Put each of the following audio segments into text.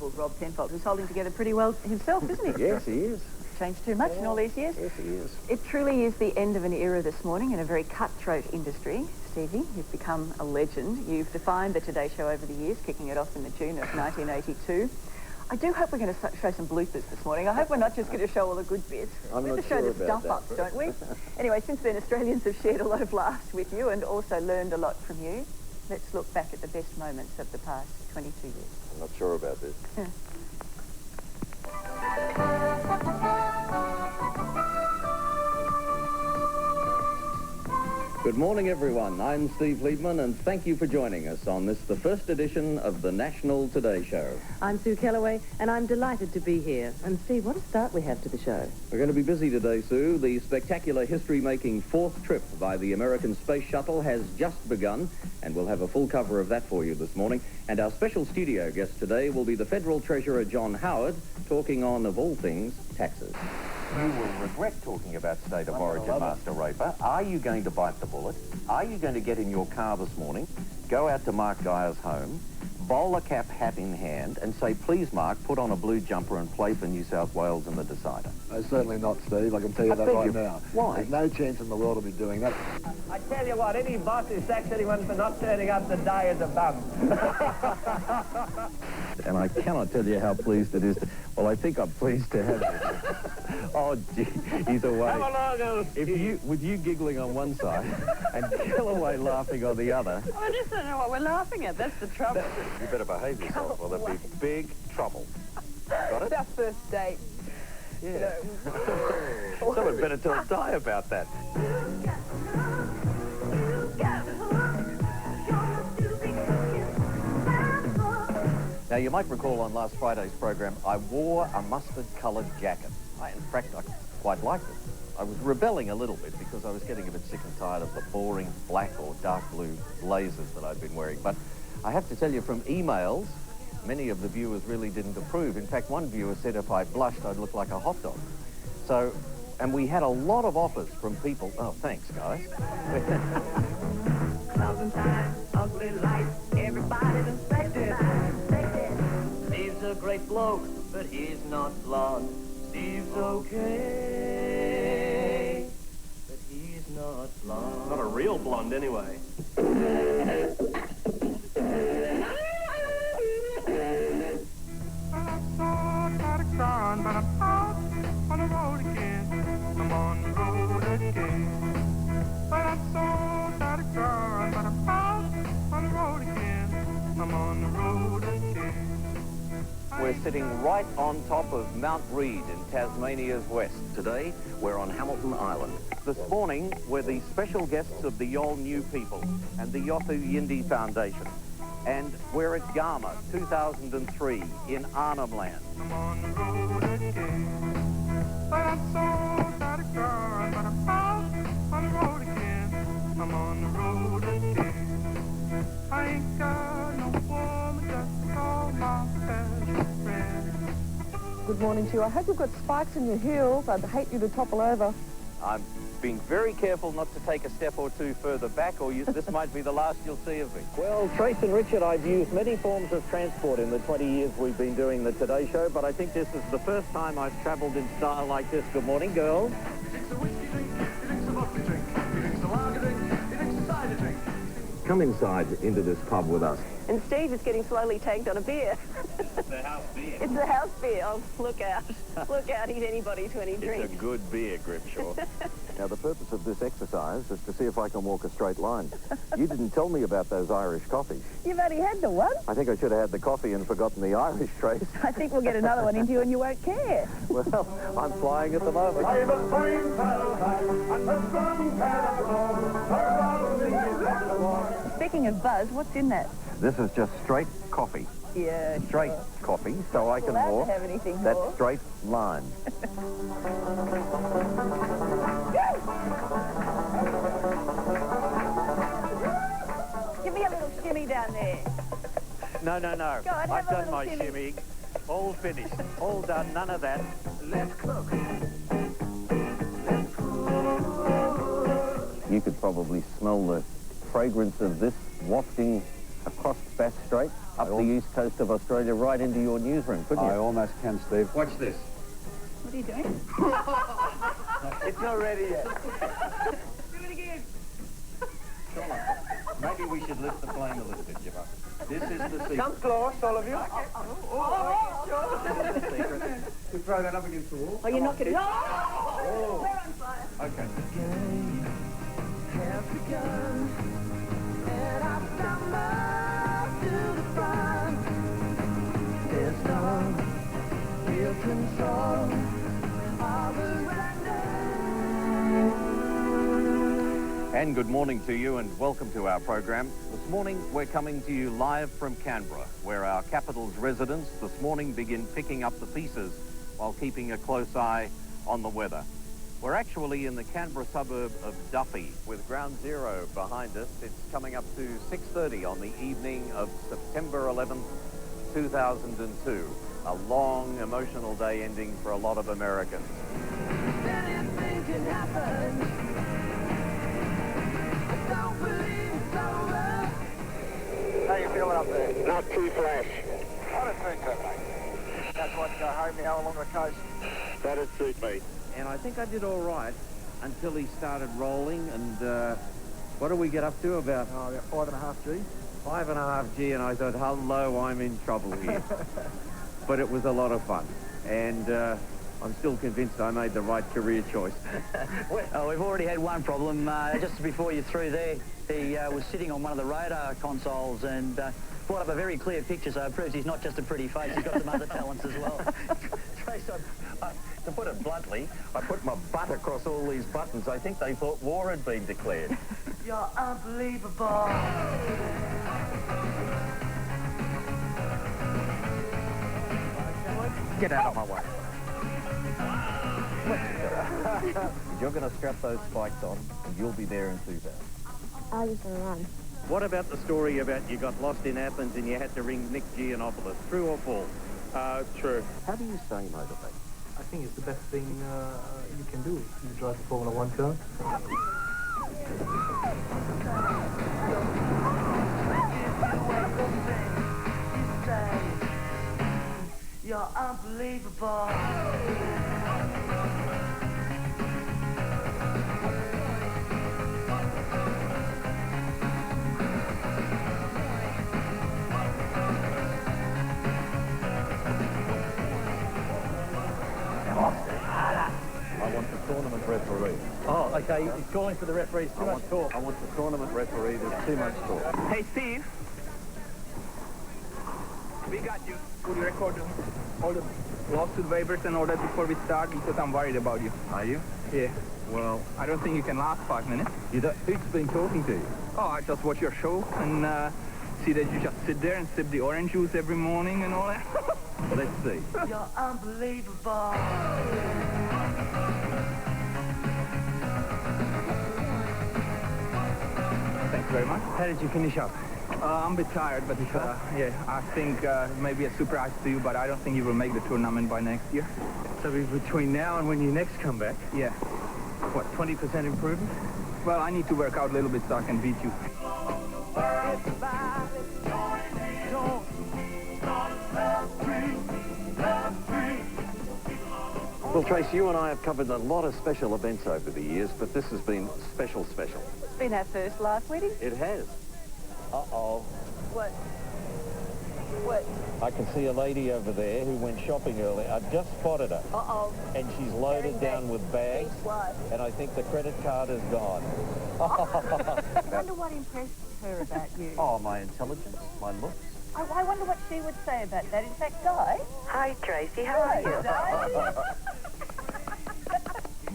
called Rob Tenfold, who's holding together pretty well himself, isn't he? Yes, he is. Changed too much in all these years? Yes, he is. It truly is the end of an era this morning in a very cutthroat industry. Stevie, you've become a legend. You've defined the Today Show over the years, kicking it off in the June of 1982. I do hope we're going to show some bloopers this morning. I hope we're not just going to show all the good bits. I'm we're not going to show sure the about stuff-ups, that, don't we? Anyway, since then, Australians have shared a lot of laughs with you and also learned a lot from you. Let's look back at the best moments of the past 22 years. I'm not sure about this. Good morning, everyone. I'm Steve Liebmann, and thank you for joining us on this, the first edition of the National Today Show. I'm Sue Kellaway, and I'm delighted to be here. And Steve, what a start we have to the show. We're going to be busy today, Sue. The spectacular history-making fourth trip by the American Space Shuttle has just begun, and we'll have a full cover of that for you this morning. And our special studio guest today will be the Federal Treasurer John Howard, talking on, of all things, taxes. You will regret talking about State of Origin, Master Raper. Are you going to bite the bullet? Are you going to get in your car this morning, go out to Mark Geyer's home, bowler cap hat in hand, and say, please, Mark, put on a blue jumper and play for New South Wales in the decider? No, certainly not, Steve. I can tell you that right now. Why? There's no chance in the world of me doing that. I tell you what, any boss who sacks anyone for not turning up today is a bum. And I cannot tell you how pleased it is to... Well, I think I'm pleased to have you. Oh, gee, he's away. Come along, With you giggling on one side and Kellaway laughing on the other... I just don't know what we're laughing at. That's the trouble. You better behave yourself or there'll be big trouble. Got it? It's our first date. Yeah. Someone better tell Di about that. Now, you might recall on last Friday's program, I wore a mustard-coloured jacket. In fact, I quite liked it. I was rebelling a little bit because I was getting a bit sick and tired of the boring black or dark blue blazers that I'd been wearing. But I have to tell you, from emails, many of the viewers really didn't approve. In fact, one viewer said if I blushed, I'd look like a hot dog. So, and we had a lot of offers from people. Oh, thanks, guys. Closing time, ugly light, everybody's infected. Steve's a great bloke, but he's not blonde. Steve's okay, but he's not blonde. Not a real blonde, anyway. On the road again, I'm on the road again. But I'm so tired of crying, but I'm out on the road again. I'm on the road again. We're sitting right on top of Mount Reid in Tasmania's west. Today, we're on Hamilton Island. This morning, we're the special guests of the Yol New People and the Yothu Yindi Foundation. And we're at Gama, 2003, in Arnhem Land. I'm on the road again. But I'm so tired of crying, but I'm out on the road again. I'm on the road again. I ain't got no woman just to call my best friend. Good morning to you. I hope you've got spikes in your heels. I'd hate you to topple over. I'm being very careful not to take a step or two further back, or this might be the last you'll see of me. Well, Trace and Richard, I've used many forms of transport in the 20 years we've been doing the Today Show, but I think this is the first time I've travelled in style like this. Good morning, girls. He drinks a whiskey drink, he drinks a vodka drink, he drinks a lager drink, he drinks a cider drink. Come inside into this pub with us. And Steve is getting slowly tanked on a beer. It's the house beer. It's the house beer. Oh, look out. Look out, he's anybody to any drink. It's a good beer, Grimshaw. Now, the purpose of this exercise is to see if I can walk a straight line. You didn't tell me about those Irish coffees. You've only had the one. I think I should have had the coffee and forgotten the Irish, Trace. I think we'll get another one into you and you won't care. Well, I'm flying at the moment. I've a fine paddle high, and a strong paddle. Speaking of buzz, what's in that? This is just straight coffee. Yeah, Straight coffee, so I can allowed to walk have anything that more. straight line. Give me a little shimmy down there. No, no, no. Go on, I've have a done my little shimmy. All finished. All done. None of that. Let's cook. You could probably smell the fragrance of this wafting across Bass Strait. up the east coast of Australia right into your newsroom, couldn't you? I almost can, Steve. Watch this. What are you doing? It's not ready yet. Do it again. Maybe we should lift the flame a little bit, Jimbo. This is the secret. Come close, all of you. This is the secret. We throw that up against the wall. Oh, you're not going to... Oh! We're on fire. Okay. Has begun, and I stumble to the front. There's no real control of And good morning to you and welcome to our program. This morning we're coming to you live from Canberra, where our capital's residents this morning begin picking up the pieces while keeping a close eye on the weather. We're actually in the Canberra suburb of Duffy with ground zero behind us. It's coming up to 6:30 on the evening of September 11th, 2002. A long, emotional day ending for a lot of Americans. anything can happen. I don't believe it's over. How you feeling up there? Not too flash. I don't think so, mate. That's what home me hell along the coast. That'd suit me. And I think I did all right until he started rolling. And what did we get up to? About 5.5 G. 5.5 G, and I thought, hello, I'm in trouble here. But it was a lot of fun. And I'm still convinced I made the right career choice. Well, we've already had one problem. Just before you threw there, he was sitting on one of the radar consoles and brought up a very clear picture, so it proves he's not just a pretty face, he's got some other talents as well. Trace, to put it bluntly, I put my butt across all these buttons. I think they thought war had been declared. You're unbelievable. Get out of my way. You're going to strap those spikes on, and you'll be there in 2000. I was going to run. What about the story about you got lost in Athens and you had to ring Nick Giannopoulos? True or false? True. How do you stay motivated? I think it's the best thing you can do. You drive the Formula 1 car. You're unbelievable. I want the tournament referee. Oh, okay. He's calling for the referees. Too much talk. I want the tournament referee. There's too much talk. Hey, Steve. We got you. Would you record all the lawsuit waivers and all that before we start? Because I'm worried about you. Are you? Yeah. Well, I don't think you can last 5 minutes. who's been talking to you? Oh, I just watch your show and see that you just sit there and sip the orange juice every morning and all that. Well, let's see. You're unbelievable. Thanks very much. How did you finish up? I'm a bit tired, but yeah, I think maybe a surprise to you, but I don't think you will make the tournament by next year. So between now and when you next come back, Yeah. what, 20% improvement? Well, I need to work out a little bit so I can beat you. Well, Trace, you and I have covered a lot of special events over the years, but this has been special. It's been our first live wedding. It has. Uh-oh. What? What? I can see a lady over there who went shopping earlier. I've just spotted her. Uh-oh. And she's loaded down with bags. What? And I think the credit card is gone. I wonder what impressed her about you. Oh, my intelligence, my looks. I wonder what she would say about that. In fact, Di. Hi, Tracy. How are you?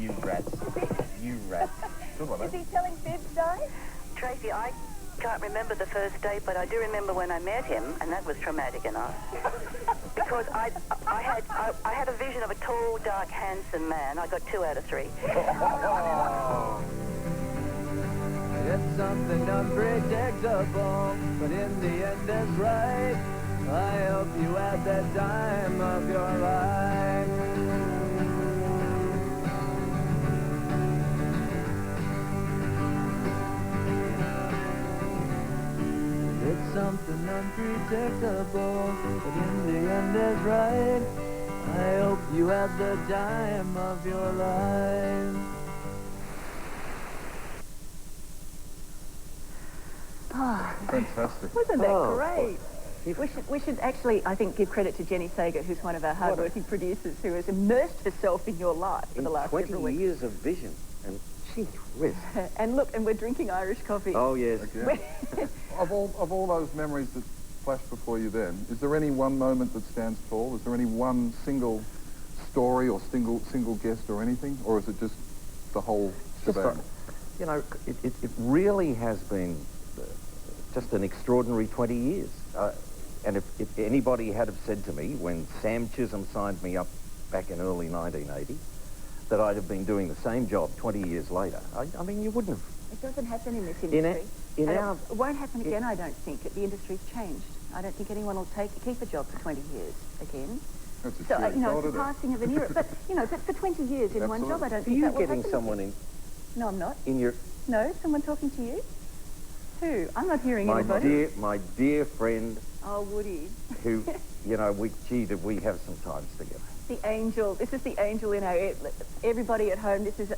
You rats. You rats. Good one, Is he telling fibs, Di? Tracy, I can't remember the first date, but I do remember when I met him, and that was traumatic enough. Because I had a vision of a tall, dark, handsome man. I got 2 out of 3. It's something unpredictable, but in the end it's right. I help you at that time of your life. It's something unpredictable, but in the end is right. I hope you had the time of your life. Oh, Fantastic. wasn't that Oh, great? We should actually, I think, give credit to Jenny Sager, who's one of our hard-working producers, who has immersed herself in your life for the last several 20 weeks. years of vision. And gee whiz. And look, and we're drinking Irish coffee. Oh, yes. Okay. Of all those memories that flashed before you then, is there any one moment that stands tall? Is there any one single story or single guest or anything? Or is it just the whole shebang? You know, it really has been just an extraordinary 20 years. And if anybody had have said to me when Sam Chisholm signed me up back in early 1980 that I'd have been doing the same job 20 years later, I mean, you wouldn't have. It doesn't happen in this industry. It won't happen again, I don't think. The industry's changed. I don't think anyone will keep a job for 20 years again. That's a So, cheery thought, it's a isn't it? passing of an era. But, but for 20 years in one job, I don't Are think you that will getting happen someone again. in No, I'm not. your... No, someone talking to you? Who? I'm not hearing anybody. My dear friend Oh, Woody. who, did we have some times together. The angel. This is the angel in our... Everybody at home, this is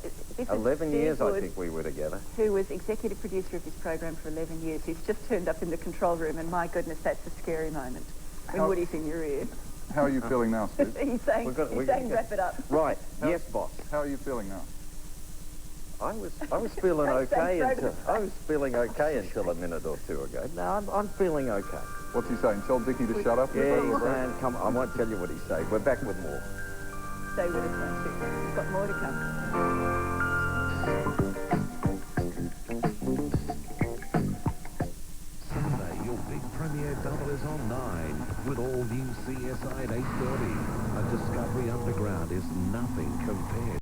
11 Steve years, Wood, I think we were together. who was executive producer of this program for 11 years. He's just turned up in the control room, and my goodness, that's a scary moment when Woody's in your ear. How are you feeling now, Steve? He's saying, wrap it up. Right, yes, boss. How are you feeling now? I was feeling okay until a minute or two ago. No, I'm feeling okay. What's he saying? Tell Dickie to shut up? Yeah, he's saying, come on, I won't tell you what he's saying. We're back with more. Stay with us, won't you? We've got more to come. Sunday, your big premiere double is on 9 with all new CSI at 8:30. A Discovery Underground is nothing compared